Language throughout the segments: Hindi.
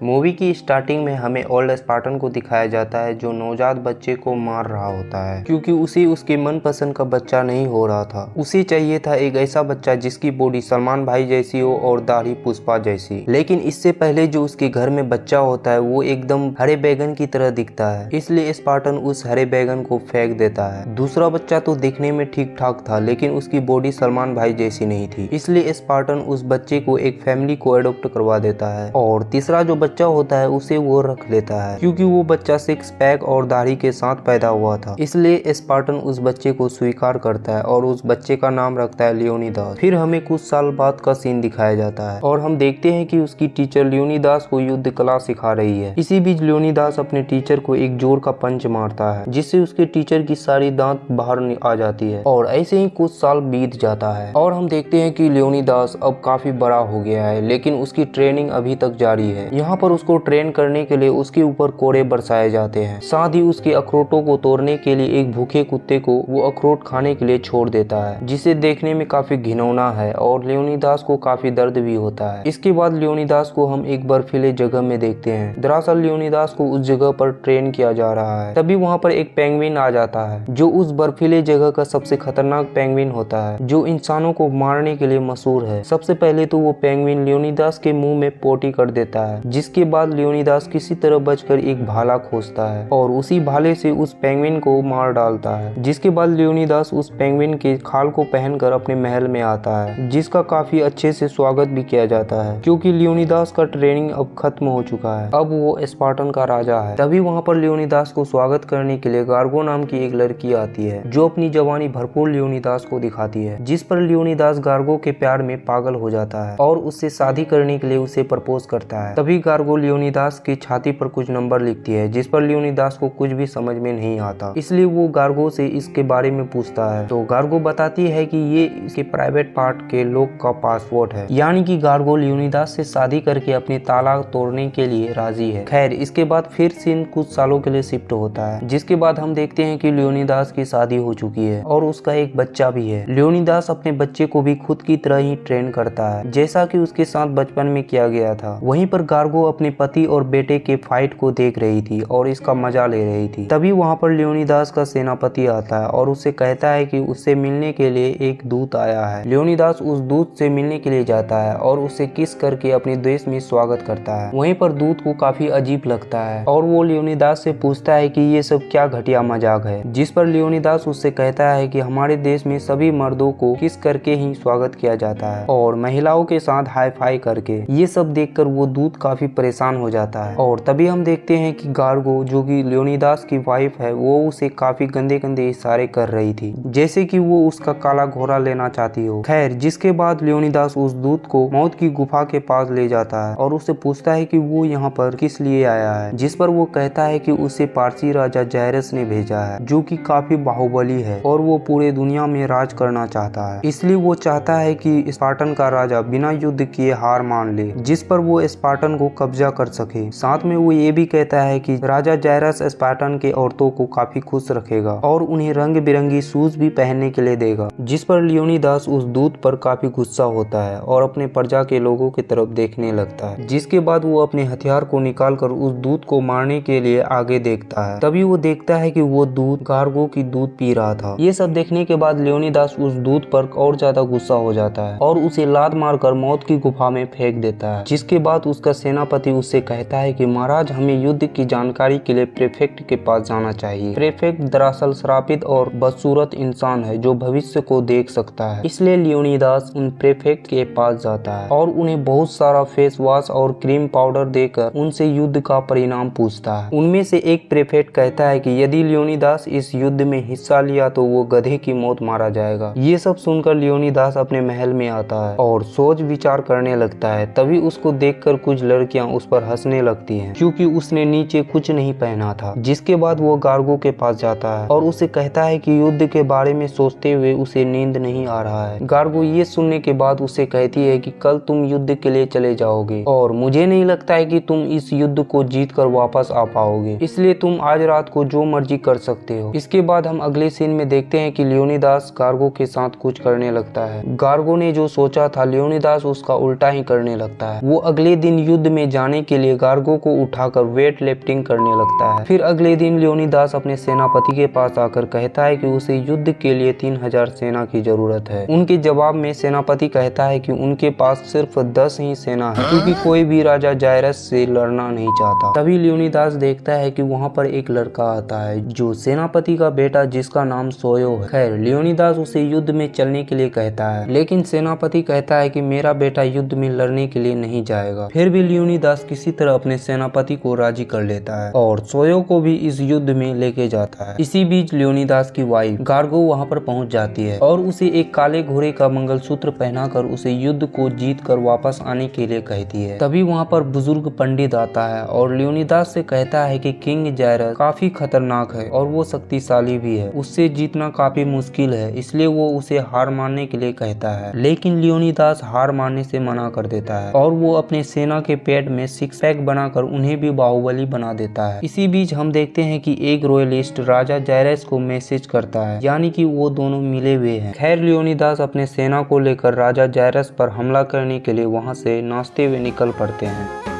मूवी की स्टार्टिंग में हमें ओल्ड स्पार्टन को दिखाया जाता है जो नवजात बच्चे को मार रहा होता है क्योंकि उसे उसके मनपसंद का बच्चा नहीं हो रहा था। उसे चाहिए था एक ऐसा बच्चा जिसकी बॉडी सलमान भाई जैसी हो और दाढ़ी पुष्पा जैसी। लेकिन इससे पहले जो उसके घर में बच्चा होता है वो एकदम हरे बैगन की तरह दिखता है, इसलिए स्पार्टन उस हरे बैगन को फेंक देता है। दूसरा बच्चा तो दिखने में ठीक ठाक था लेकिन उसकी बॉडी सलमान भाई जैसी नहीं थी, इसलिए स्पार्टन उस बच्चे को एक फैमिली को अडॉप्ट करवा देता है। और तीसरा जो बच्चा होता है उसे वो रख लेता है क्योंकि वो बच्चा सिक्स पैक और दाढ़ी के साथ पैदा हुआ था, इसलिए स्पार्टन उस बच्चे को स्वीकार करता है और उस बच्चे का नाम रखता है लियोनिदास। फिर हमें कुछ साल बाद का सीन दिखाया जाता है और हम देखते हैं कि उसकी टीचर लियोनिदास को युद्ध कला सिखा रही है। इसी बीच लियोनिदास अपने टीचर को एक जोर का पंच मारता है जिससे उसके टीचर की सारी दांत बाहर आ जाती है। और ऐसे ही कुछ साल बीत जाता है और हम देखते हैं कि लियोनिदास अब काफी बड़ा हो गया है लेकिन उसकी ट्रेनिंग अभी तक जारी है। यहाँ पर उसको ट्रेन करने के लिए उसके ऊपर कोड़े बरसाए जाते हैं, साथ ही उसके अखरोटों को तोड़ने के लिए एक भूखे कुत्ते को वो अखरोट खाने के लिए छोड़ देता है, जिसे देखने में काफी घिनौना है और लियोनिदास को काफी दर्द भी होता है। इसके बाद लियोनिदास को हम एक बर्फीले जगह में देखते हैं। दरअसल लियोनिदास को उस जगह पर ट्रेन किया जा रहा है। तभी वहाँ पर एक पेंगुइन आ जाता है जो उस बर्फीले जगह का सबसे खतरनाक पेंगुइन होता है जो इंसानों को मारने के लिए मशहूर है। सबसे पहले तो वो पेंगुइन लियोनिदास के मुंह में पोटी कर देता है, जिसके बाद लियोनिदास किसी तरह बचकर एक भाला खोजता है और उसी भाले से उस पेंगुइन को मार डालता है। जिसके बाद लियोनिदास उस पेंगुइन के खाल को पहनकर अपने महल में आता है, जिसका काफी अच्छे से स्वागत भी किया जाता है क्योंकि लियोनिदास का ट्रेनिंग अब खत्म हो चुका है, अब वो स्पार्टन का राजा है। तभी वहाँ पर लियोनिदास को स्वागत करने के लिए गार्गो नाम की एक लड़की आती है जो अपनी जवानी भरपूर लियोनिदास को दिखाती है, जिस पर लियोनिदास गार्गो के प्यार में पागल हो जाता है और उससे शादी करने के लिए उसे प्रपोज करता है। तभी गार्गो लियोनिदास की छाती पर कुछ नंबर लिखती है जिस पर लियोनिदास को कुछ भी समझ में नहीं आता, इसलिए वो गार्गो से इसके बारे में पूछता है। तो गार्गो बताती है कि ये इसके प्राइवेट पार्ट के लोग का पासपोर्ट है, यानी कि गार्गो लियोनिदास से शादी करके अपने ताला तोड़ने के लिए राजी है। खैर इसके बाद फिर सीन कुछ सालों के लिए शिफ्ट होता है, जिसके बाद हम देखते हैं कि लियोनिदास की शादी हो चुकी है और उसका एक बच्चा भी है। लियोनिदास अपने बच्चे को भी खुद की तरह ही ट्रेन करता है जैसा कि उसके साथ बचपन में किया गया था। वहीं पर गार्गो अपने पति और बेटे के फाइट को देख रही थी और इसका मजा ले रही थी। तभी वहाँ पर लियोनिदास का सेनापति आता है और उससे कहता है कि उससे मिलने के लिए एक दूत आया है। लियोनिदास उस दूत से मिलने के लिए जाता है और उससे किस करके अपने देश में स्वागत करता है। वहीं पर दूत को काफी अजीब लगता है और वो लियोनिदास से पूछता है कि ये सब क्या घटिया मजाक है, जिस पर लियोनिदास उससे कहता है कि हमारे देश में सभी मर्दों को किस करके ही स्वागत किया जाता है और महिलाओं के साथ हाई फाई करके। ये सब देखकर वो दूत काफी परेशान हो जाता है और तभी हम देखते हैं कि गार्गो जो कि लियोनिदास की वाइफ है वो उसे काफी गंदे गंदे इशारे कर रही थी जैसे कि वो उसका काला घोड़ा लेना चाहती हो। खैर जिसके बाद लियोनिदास उस दूत को मौत की गुफा के पास ले जाता है और उससे पूछता है कि वो यहाँ पर किस लिए आया है, जिस पर वो कहता है कि उसे पारसी राजा जायरस ने भेजा है जो कि काफी बाहुबली है और वो पूरे दुनिया में राज करना चाहता है, इसलिए वो चाहता है कि स्पार्टन का राजा बिना युद्ध किए हार मान ले, जिस पर वो स्पार्टन को कब्जा कर सके। साथ में वो ये भी कहता है कि राजा जायरस स्पार्टन के औरतों को काफी खुश रखेगा और उन्हें रंग बिरंगी शूज भी पहनने के लिए देगा, जिस पर लियोनिदास उस दूत पर काफी गुस्सा होता है और अपने प्रजा के लोगों की तरफ देखने लगता है। जिसके बाद वो अपने हथियार को निकालकर उस दूत को मारने के लिए आगे देखता है। तभी वो देखता है कि वो दूत गार्गो की दूध पी रहा था। ये सब देखने के बाद लियोनिदास उस दूत पर और ज्यादा गुस्सा हो जाता है और उसे लात मारकर मौत की गुफा में फेंक देता है। जिसके बाद उसका सेनापति उससे कहता है कि महाराज हमें युद्ध की जानकारी के लिए प्रेफेक्ट के पास जाना चाहिए। प्रेफेक्ट दरअसल श्रापित और बदसूरत इंसान है जो भविष्य को देख सकता है, इसलिए लियोनिदास उन प्रेफेक्ट के पास जाता है और उन्हें बहुत सारा फेस वॉश और क्रीम पाउडर देकर उनसे युद्ध का परिणाम पूछता है। उनमें से एक प्रेफेक्ट कहता है कि यदि लियोनिदास इस युद्ध में हिस्सा लिया तो वो गधे की मौत मारा जाएगा। ये सब सुनकर लियोनिदास अपने महल में आता है और सोच विचार करने लगता है। तभी उसको देखकर कुछ लड़कियां उस पर हंसने लगती हैं क्योंकि उसने नीचे कुछ नहीं पहना था। जिसके बाद वो गार्गो के पास जाता है और उसे कहता है कि युद्ध के बारे में सोचते हुए उसे नींद नहीं आ रहा है। गार्गो ये सुनने के बाद उसे कहती है कि कल तुम युद्ध के लिए चले जाओगे और मुझे नहीं लगता है कि तुम इस युद्ध को जीत कर वापस आ पाओगे, इसलिए तुम आज रात को जो मर्जी कर सकते हो। इसके बाद हम अगले सीन में देखते हैं कि लियोनिदास गार्गो के साथ कुछ करने लगता है। गार्गो ने जो सोचा था लियोनिदास उसका उल्टा ही करने लगता है। वो अगले दिन युद्ध में जाने के लिए गार्गो को उठाकर वेट लिफ्टिंग करने लगता है। फिर अगले दिन लियोनिदास अपने सेनापति के पास आकर कहता है कि उसे युद्ध के लिए 3000 सेना की जरूरत है। उनके जवाब में सेनापति कहता है कि उनके पास सिर्फ 10 ही सेना है, क्योंकि कोई भी राजा जायरस से लड़ना नहीं चाहता। तभी लियोनिदास देखता है कि वहाँ पर एक लड़का आता है जो सेनापति का बेटा, जिसका नाम सोयो है। खैर, लियोनिदास उसे युद्ध में चलने के लिए कहता है, लेकिन सेनापति कहता है कि मेरा बेटा युद्ध में लड़ने के लिए नहीं जाएगा। फिर भी लियोनिदास किसी तरह अपने सेनापति को राजी कर लेता है और सोयो को भी इस युद्ध में लेके जाता है। इसी बीच लियोनिदास की वाइफ गार्गो वहाँ पर पहुँच जाती है और उसे एक काले घोड़े का मंगलसूत्र पहनाकर उसे युद्ध को जीत कर वापस आने के लिए कहती है। तभी वहाँ पर बुजुर्ग पंडित आता है और लियोनिदास से कहता है कि किंग जायरस काफी खतरनाक है और वो शक्तिशाली भी है, उससे जीतना काफी मुश्किल है, इसलिए वो उसे हार मानने के लिए कहता है। लेकिन लियोनिदास हार मानने से मना कर देता है और वो अपने सेना के पेट में सिक्स पैक बनाकर उन्हें भी बाहुबली बना देता है। इसी बीच हम देखते हैं कि एक रॉयलिस्ट राजा जायरस को मैसेज करता है, यानी कि वो दोनों मिले हुए हैं। खैर, लियोनिदास अपने सेना को लेकर राजा जायरस पर हमला करने के लिए वहां से नाचते हुए निकल पड़ते हैं।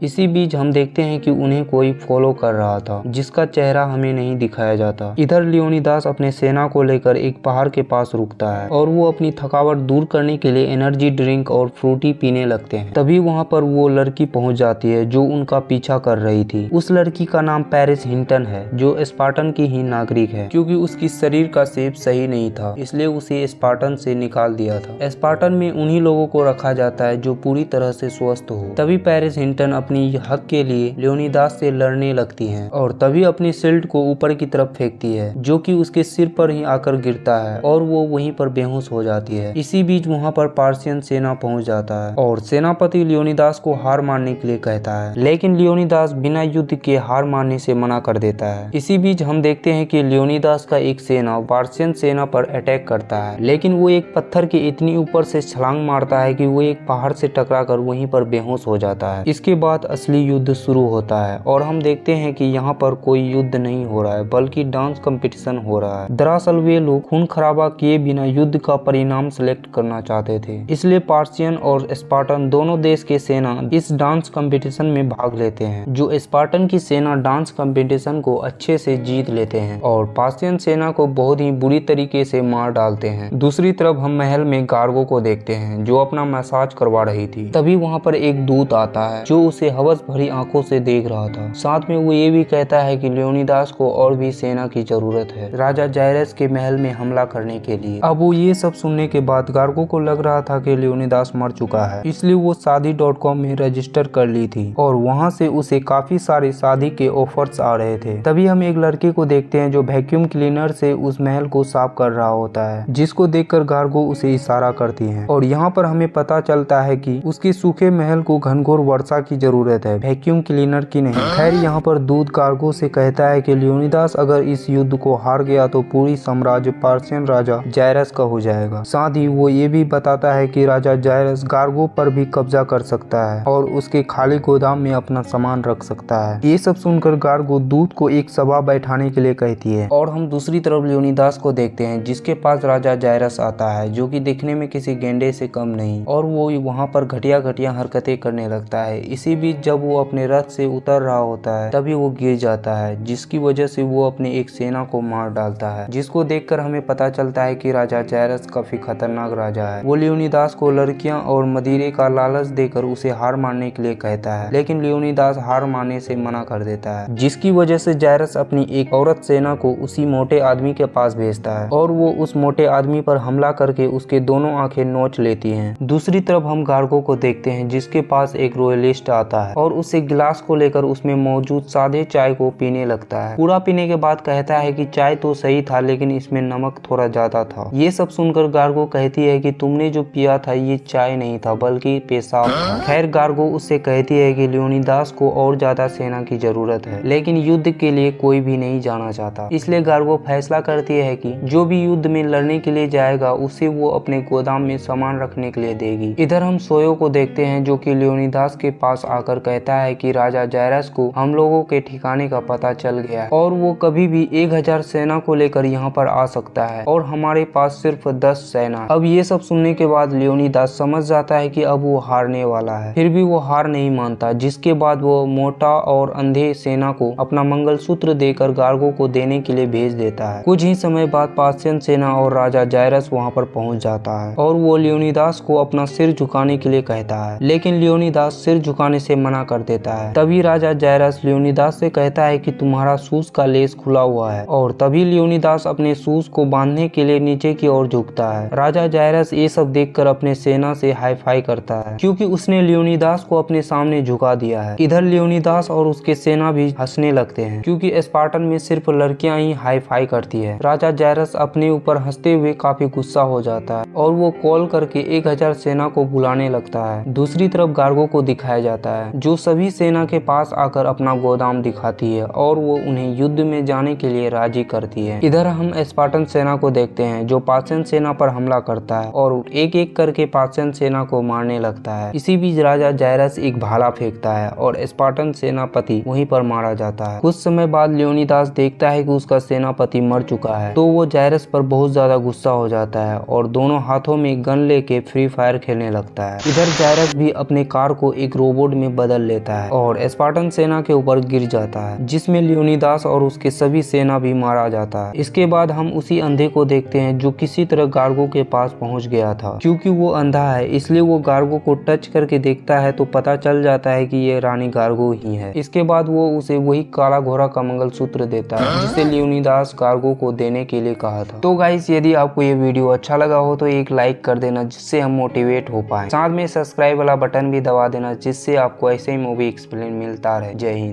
इसी बीच हम देखते हैं कि उन्हें कोई फॉलो कर रहा था, जिसका चेहरा हमें नहीं दिखाया जाता। इधर लियोनिदास अपने सेना को लेकर एक पहाड़ के पास रुकता है और वो अपनी थकावट दूर करने के लिए एनर्जी ड्रिंक और फ्रूटी पीने लगते हैं। तभी वहाँ पर वो लड़की पहुँच जाती है जो उनका पीछा कर रही थी। उस लड़की का नाम पेरिस हिल्टन है, जो स्पार्टन की ही नागरिक है। क्योंकि उसकी शरीर का शेप सही नहीं था, इसलिए उसे स्पार्टन से निकाल दिया था। स्पार्टन में उन्हीं लोगों को रखा जाता है जो पूरी तरह से स्वस्थ हो। तभी पेरिस हिल्टन अपनी हक के लिए लियोनिदास से लड़ने लगती हैं और तभी अपनी शील्ड को ऊपर की तरफ फेंकती है, जो कि उसके सिर पर ही आकर गिरता है और वो वहीं पर बेहोश हो जाती है। इसी बीच वहाँ पर पार्शियन सेना पहुँच जाता है और सेनापति लियोनिदास को हार मानने के लिए कहता है, लेकिन लियोनिदास बिना युद्ध के हार मानने से मना कर देता है। इसी बीच हम देखते हैं कि लियोनिदास का एक सेना पार्शियन सेना पर अटैक करता है, लेकिन वो एक पत्थर के इतनी ऊपर से छलांग मारता है कि वो एक पहाड़ से टकराकर वहीं पर बेहोश हो जाता है। इसके बाद असली युद्ध शुरू होता है और हम देखते हैं कि यहाँ पर कोई युद्ध नहीं हो रहा है, बल्कि डांस कंपटीशन हो रहा है। दरअसल वे लोग खून खराबा किए बिना युद्ध का परिणाम सिलेक्ट करना चाहते थे, इसलिए पार्शियन और स्पार्टन दोनों देश के सेना इस डांस कंपटीशन में भाग लेते हैं। जो स्पार्टन की सेना डांस कंपटीशन को अच्छे से जीत लेते हैं और पार्शियन सेना को बहुत ही बुरी तरीके से मार डालते हैं। दूसरी तरफ हम महल में गार्गो को देखते हैं, जो अपना मसाज करवा रही थी। तभी वहाँ पर एक दूत आता है जो उसे हवस भरी आंखों से देख रहा था। साथ में वो ये भी कहता है कि लियोनिदास को और भी सेना की जरूरत है राजा जायरस के महल में हमला करने के लिए। अब वो ये सब सुनने के बाद गार्गो को लग रहा था कि लियोनिदास मर चुका है, इसलिए वो शादी.com में रजिस्टर कर ली थी और वहाँ से उसे काफी सारे शादी के ऑफर्स आ रहे थे। तभी हम एक लड़के को देखते हैं जो वैक्यूम क्लीनर से उस महल को साफ कर रहा होता है, जिसको देखकर गार्गो उसे इशारा करती है और यहाँ पर हमें पता चलता है कि उसके सूखे महल को घनघोर वर्षा की जरूरत है, वैक्यूम क्लीनर की नहीं। खैर, यहाँ पर दूत गार्गो से कहता है कि लियोनिदास अगर इस युद्ध को हार गया तो पूरी साम्राज्य पार्शियन राजा जायरस का हो जाएगा। साथ ही वो ये भी बताता है कि राजा जायरस गार्गो पर भी कब्जा कर सकता है और उसके खाली गोदाम में अपना सामान रख सकता है। ये सब सुनकर गार्गो दूत को एक सभा बैठाने के लिए कहती है और हम दूसरी तरफ लियोनिदास को देखते हैं, जिसके पास राजा जायरस आता है, जो कि दिखने में किसी गेंडे से कम नहीं, और वो वहाँ पर घटिया घटिया हरकतें करने लगता है। इसी बीच जब वो अपने रथ से उतर रहा होता है तभी वो गिर जाता है, जिसकी वजह से वो अपने एक सेना को मार डालता है, जिसको देखकर हमें पता चलता है कि राजा जायरस काफी खतरनाक राजा है। वो लियोनिदास को लड़कियां और मदिरे का लालच देकर उसे हार मारने के लिए कहता है, लेकिन लियोनिदास हार मानने से मना कर देता है, जिसकी वजह से जायरस अपनी एक औरत सेना को उसी मोटे आदमी के पास भेजता है और वो उस मोटे आदमी पर हमला करके उसके दोनों आंखें नोच लेती हैं। दूसरी तरफ हम गार्गो को देखते हैं, जिसके पास एक रॉयलिस्ट आता होता है और उसे गिलास को लेकर उसमें मौजूद सादे चाय को पीने लगता है। पूरा पीने के बाद कहता है कि चाय तो सही था लेकिन इसमें नमक थोड़ा ज्यादा था। ये सब सुनकर गार्गो कहती है कि तुमने जो पिया था ये चाय नहीं था बल्कि पेशाब था। खैर गार्गो उससे कहती है कि लियोनिदास को और ज्यादा सेना की जरूरत है लेकिन युद्ध के लिए कोई भी नहीं जाना चाहता, इसलिए गार्गो फैसला करती है कि जो भी युद्ध में लड़ने के लिए जाएगा उसे वो अपने गोदाम में सामान रखने के लिए देगी। इधर हम सोयो को देखते हैं जो कि लियोनिदास के पास आकर कहता है कि राजा जायरस को हम लोगों के ठिकाने का पता चल गया है और वो कभी भी 1000 सेना को लेकर यहाँ पर आ सकता है और हमारे पास सिर्फ 10 सेना। अब ये सब सुनने के बाद लियोनिदास समझ जाता है कि अब वो हारने वाला है, फिर भी वो हार नहीं मानता, जिसके बाद वो मोटा और अंधे सेना को अपना मंगलसूत्र देकर गार्गो को देने के लिए भेज देता है। कुछ ही समय बाद पार्थियन सेना और राजा जायरस वहाँ पर पहुँच जाता है और वो लियोनिदास को अपना सिर झुकाने के लिए कहता है लेकिन लियोनिदास सिर झुकाने से मना कर देता है। तभी राजा जायरस लियोनिदास से कहता है कि तुम्हारा शूज का लेस खुला हुआ है और तभी लियोनिदास अपने शूज को बांधने के लिए नीचे की ओर झुकता है। राजा जायरस ये सब देखकर अपने सेना से हाई फाई करता है क्योंकि उसने लियोनिदास को अपने सामने झुका दिया है। इधर लियोनिदास और उसके सेना भी हंसने लगते हैं क्योंकि स्पार्टन में सिर्फ लड़कियां ही हाई फाई करती है। राजा जायरस अपने ऊपर हंसते हुए काफी गुस्सा हो जाता है और वो कॉल करके 1000 सेना को बुलाने लगता है। दूसरी तरफ गार्गो को दिखाया जाता है जो सभी सेना के पास आकर अपना गोदाम दिखाती है और वो उन्हें युद्ध में जाने के लिए राजी करती है। इधर हम स्पार्टन सेना को देखते हैं जो पार्थियन सेना पर हमला करता है और एक एक करके पार्थियन सेना को मारने लगता है। इसी बीच राजा जायरस एक भाला फेंकता है और स्पार्टन सेनापति वहीं पर मारा जाता है। कुछ समय बाद लियोनिदास देखता है कि उसका सेनापति मर चुका है तो वो जायरस पर बहुत ज्यादा गुस्सा हो जाता है और दोनों हाथों में गन लेके फ्री फायर खेलने लगता है। इधर जायरस भी अपने कार को एक रोबोट में बदल लेता है और स्पार्टन सेना के ऊपर गिर जाता है जिसमें लियोनिदास और उसके सभी सेना भी मारा जाता है। इसके बाद हम उसी अंधे को देखते हैं जो किसी तरह गार्गो के पास पहुंच गया था। क्योंकि वो अंधा है इसलिए वो गार्गो को टच करके देखता है तो पता चल जाता है कि ये रानी गार्गो ही है। इसके बाद वो उसे वही काला घोड़ा का मंगलसूत्र देता है जिसे लियोनिदास गार्गो को देने के लिए कहा था। तो गाइस यदि आपको ये वीडियो अच्छा लगा हो तो एक लाइक कर देना जिससे हम मोटिवेट हो पाए। साथ में सब्सक्राइब वाला बटन भी दबा देना जिससे आपको ऐसे ही मूवी एक्सप्लेन मिलता रहे। जय हिंद।